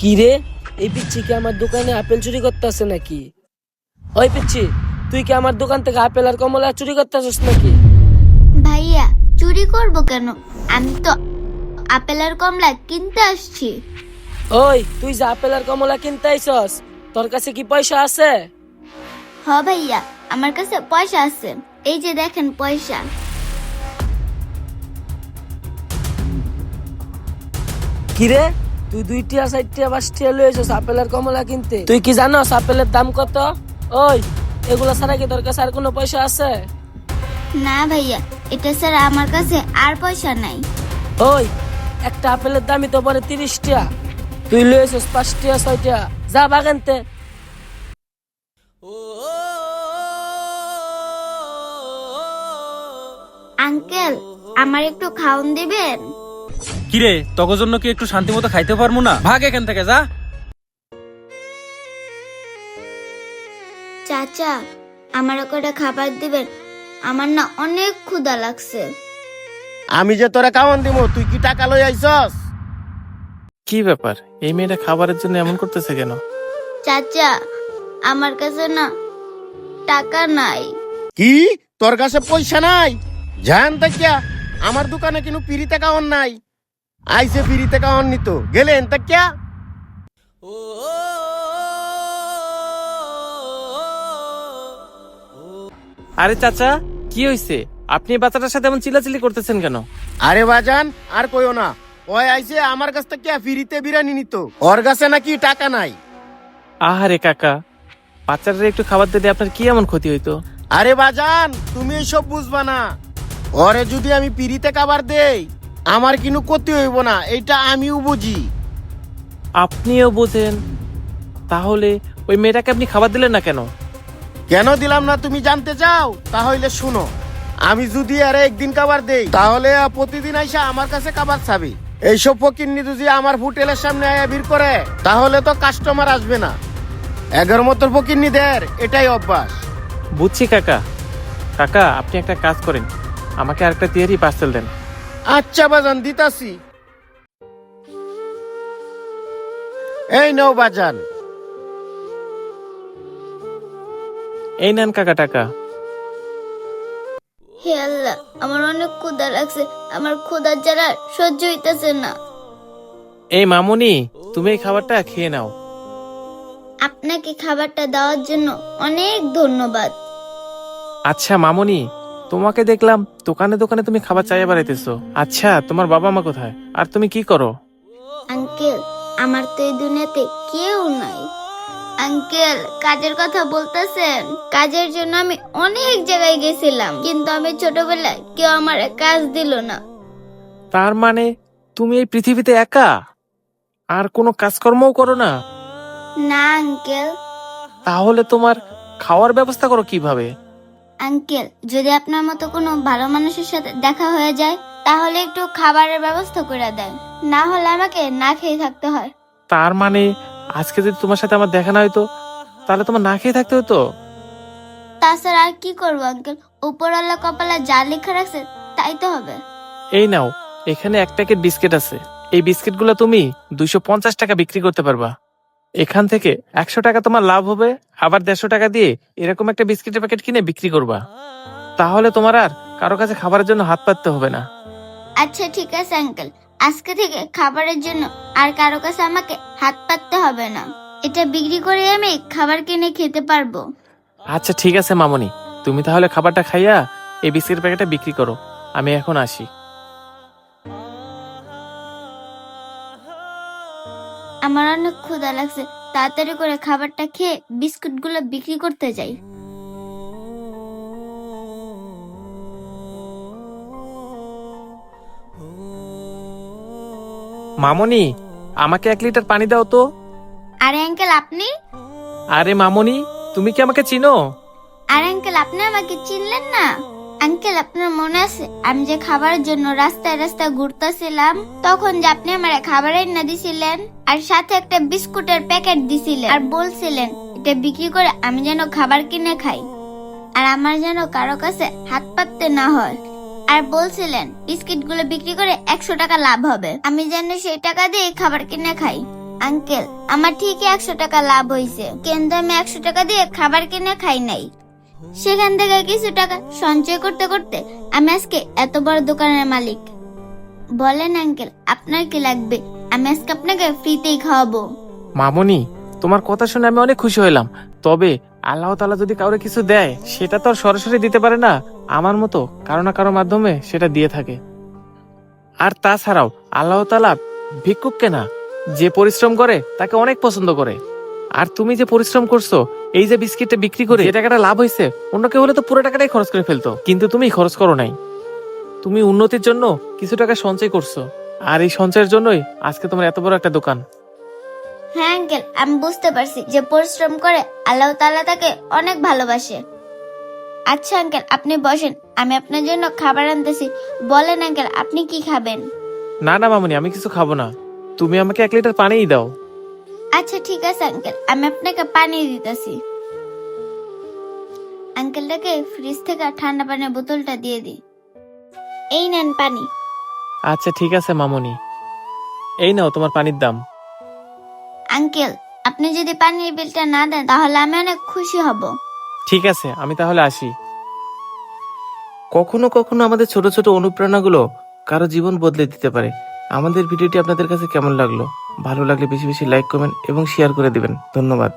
কি রে, এই পিচ্ছি কি আমার দোকানে আপেল চুরি করতেছে নাকি? ওই পিচ্ছি, তুই কি আমার দোকান থেকে আপেল আর কমলা চুরি করতেছিস নাকি? ভাইয়া, চুরি করব কেন? আমি তো আপেল আর কমলা কিনতে আসছি। ওই, তুই যে আপেল আর কমলা কিনতে আইছস, তোর কাছে কি পয়সা আছে? হ ভাইয়া, আমার কাছে পয়সা আছে, এই যে দেখেন পয়সা। কি রে, তুই 2টিয়া 4টিয়া 5টিয়া লইছস আপেল আর কমলা কিনতে? তুই কি জানোস আপেলের দাম কত? ওই, এগুলা ছাড়া কি তোর কাছে আর কোনো পয়সা আছে? না ভাইয়া, এটা স্যার আমার কাছে আর পয়সা নাই। ওই, একটা আপেলের দামই তো পরে 30 টাকা, তুই লইছস 5টিয়া 6টিয়া, যা বাগানতে। আঙ্কেল, আমার একটু খাওন দিবেন? কিরে, তোর জন্য কি একটু শান্তি মতো খাইতে পারবো না? ভাগ এখান থেকে, যা। চাচা, আমার করে খাবার দিবেন, আমার না অনেক ক্ষুধা লাগছে। আমি যে তোরা কামন দিব, তুই কি টাকা লই আইছস? কি ব্যাপার, এই মেয়েটা খাবারের জন্য এমন করতেছে কেন? চাচা, আমার কাছে না টাকা নাই। কি তোর কাছে পয়সা নাই? জান তাকিয়া আমার দোকানে কিন্তু পিরিতে কাওন নাই। আইসে পিরিতে কাওন নিত, গেলেন তাকিয়া। আরে চাচা, কি হইছে? আপনি এই বাচ্চাটার সাথে এমন চিল্লাচিল্লি করতেছেন কেন? আরে বাজান, আর কইও না। ওই আইসে আমার কাছ থেকে ফিরিতে বিরিয়ানি নিত, ওর কাছে নাকি টাকা নাই। আহারে কাকা, বাচ্চাটার একটু খাবার দিলে আপনার কি এমন ক্ষতি হইতো? আরে বাজান, তুমি এইসব বুঝবা না। ওরে যদি আমি পিরিতে খাবার দেই, আমার কিন্তু ক্ষতি হইব না, এইটা আমিও বুঝি। আপনিও বোঝেন, তাহলে ওই মেয়েটাকে আপনি খাবার দিলেন না কেন? কেন দিলাম না তুমি জানতে চাও? তাহলে শুনো, আমি যদি আরে একদিন খাবার দেই, তাহলে প্রতিদিন আইসা আমার কাছে খাবার চাবি। এইসব ফকিন্নি যদি আমার হোটেলের সামনে আয়া ভিড় করে, তাহলে তো কাস্টমার আসবে না। এগার মতো ফকিন্নিদের এটাই অভ্যাস। বুঝছি কাকা। কাকা, আপনি একটা কাজ করেন, আমাকে আরেকটা তিহারি পার্সেল দেন। আচ্ছা বাজান, দিতাছি। এই নাও বাজান। এই নেন কাকা টাকা। হে আল্লাহ, আমার অনেক ক্ষুধা লাগছে, আমার ক্ষুধার জ্বালা সহ্য হইতেছে না। এই মামুনি, তুমি এই খাবারটা খেয়ে নাও। আপনাকে খাবারটা দেওয়ার জন্য অনেক ধন্যবাদ। আচ্ছা মামুনি, তোমাকে দেখলাম দোকানে দোকানে তুমি খাবার চাইয়া বেড়াইতেছো। আচ্ছা, তোমার বাবা মা কোথায়, আর তুমি কি করো? আঙ্কেল, আমার তো এই দুনিয়াতে কেউ নাই। আঙ্কেল, কাজের কথা বলতেছেন? কাজের জন্য আমি অনেক জায়গায় গেছিলাম, কিন্তু আমি ছোটবেলায় কেউ আমার কাজ দিল না। তার মানে তুমি এই পৃথিবীতে একা, আর কোনো কাজকর্মও করো না? না আঙ্কেল। তাহলে তোমার খাওয়ার ব্যবস্থা করো কিভাবে? আঙ্কেল, যদি আপনার মতো কোনো ভালো মানুষের সাথে দেখা হয়ে যায়, তাহলে একটু খাবারের ব্যবস্থা করে দেন, না হলে আমাকে না খেয়ে থাকতে হয়। তার মানে আজকে যদি তোমার সাথে আমার দেখা না হইতো, তাহলে তোমার না খেয়ে থাকতে হতো? তাছাড়া আর কি করবো আঙ্কেল, উপরওয়ালা কপালে যা লেখা রাখছে তাই তো হবে। এই নাও, এখানে 1 প্যাকেট বিস্কিট আছে। এই বিস্কিটগুলো তুমি 250 টাকা বিক্রি করতে পারবা। এখান থেকে 100 টাকা তোমার লাভ হবে, আবার 150 টাকা দিয়ে এরকম একটা বিস্কিটের প্যাকেট কিনে বিক্রি করবা। তাহলে তোমার আর কারো কাছে খাবারের জন্য হাত পাততে হবে না। আচ্ছা ঠিক আছে আঙ্কেল, আজকে থেকে খাবারের জন্য আর কারো কাছে আমাকে হাত পাততে হবে না। এটা বিক্রি করে আমি খাবার কিনে খেতে পারবো। আচ্ছা ঠিক আছে মামনি, তুমি তাহলে খাবারটা খাইয়া এই বিস্কিটের প্যাকেটটা বিক্রি করো। আমি এখন আসি। আমার অনেক ক্ষুধা লাগছে, তাড়াতাড়ি করে খাবারটা খেয়ে বিস্কুটগুলো বিক্রি করতে যাই। মামনি, আমাকে 1 লিটার পানি দাও তো। আরে আঙ্কেল, আপনি? আরে মামনি, তুমি কি আমাকে চিনো? আরে আঙ্কেল, আপনি আমাকে চিনলেন না? আঙ্কেল, আপনার মনে আছে আমি যে খাবারের জন্য রাস্তায় রাস্তায় ঘুরতেছিলাম, তখন যে আপনি আমার খাবার এনে দিছিলেন, আর সাথে একটা বিস্কুটের প্যাকেট দিছিলেন, আর বলছিলেন এটা বিক্রি করে আমি যেন খাবার কিনে খাই, আর আমার যেন কারো কাছে হাত পাততে না হয়, আর বলছিলেন বিস্কিট গুলো বিক্রি করে 100 টাকা লাভ হবে, আমি যেন সেই টাকা দিয়ে খাবার কিনে খাই। আঙ্কেল, আমার ঠিকই 100 টাকা লাভ হয়েছে, কিন্তু আমি 100 টাকা দিয়ে খাবার কিনে খাই নাই। সেখান থেকে কিছু টাকা সঞ্চয় করতে করতে আমি আজকে এত বড় দোকানের মালিক। বলেন আঙ্কেল, আপনার কি লাগবে? আমি আজকে আপনাকে ফ্রিতেই খাওয়াবো। মামনি, তোমার কথা শুনে আমি অনেক খুশি হইলাম। তবে আল্লাহ তাআলা যদি কাউরে কিছু দেয়, সেটা তো আর সরাসরি দিতে পারে না, আমার মতো কারো না কারো মাধ্যমে সেটা দিয়ে থাকে। আর তাছাড়াও আল্লাহ তাআলা ভিক্ষুককে না, যে পরিশ্রম করে তাকে অনেক পছন্দ করে। আর তুমি যে পরিশ্রম করছো, এই যে বিস্কিটটা বিক্রি করে যে টাকাটা লাভ হয়েছে, অন্য কেউ হলে তো পুরো টাকাটাই খরচ করে ফেলতো, কিন্তু তুমি খরচ করো নাই। তুমি উন্নতির জন্য কিছু টাকা সঞ্চয় করছো, আর এই সঞ্চয়ের জন্যই আজকে তোমার এত বড় একটা দোকান। হ্যাঁ আঙ্কেল, আমি বুঝতে পারছি যে পরিশ্রম করে আল্লাহ তাআলা তাকে অনেক ভালোবাসে। আচ্ছা আঙ্কেল, আপনি বসেন, আমি আপনার জন্য খাবার আনতেছি। বলেন আঙ্কেল, আপনি কি খাবেন? না না মামনি, আমি কিছু খাবো না, তুমি আমাকে 1 লিটার পানিই দাও। আচ্ছা ঠিক আছে আঙ্কেল, আমি আপনাকে পানি দিতেছি। আঙ্কেলটাকে ফ্রিজ থেকে ঠান্ডা পানির বোতলটা দিয়ে দিই। এই নেন পানি। আচ্ছা ঠিক আছে মামনি, এই নাও তোমার পানির দাম। আঙ্কেল, আপনি যদি পানির বিলটা না দেন তাহলে আমি অনেক খুশি হব। ঠিক আছে, আমি তাহলে আসি। কখনো কখনো আমাদের ছোট ছোট অনুপ্রেরণাগুলো কারো জীবন বদলে দিতে পারে। আমাদের ভিডিওটি আপনাদের কাছে কেমন লাগলো? ভালো লাগলে বেশি বেশি লাইক, কমেন্ট এবং শেয়ার করে দিবেন। ধন্যবাদ।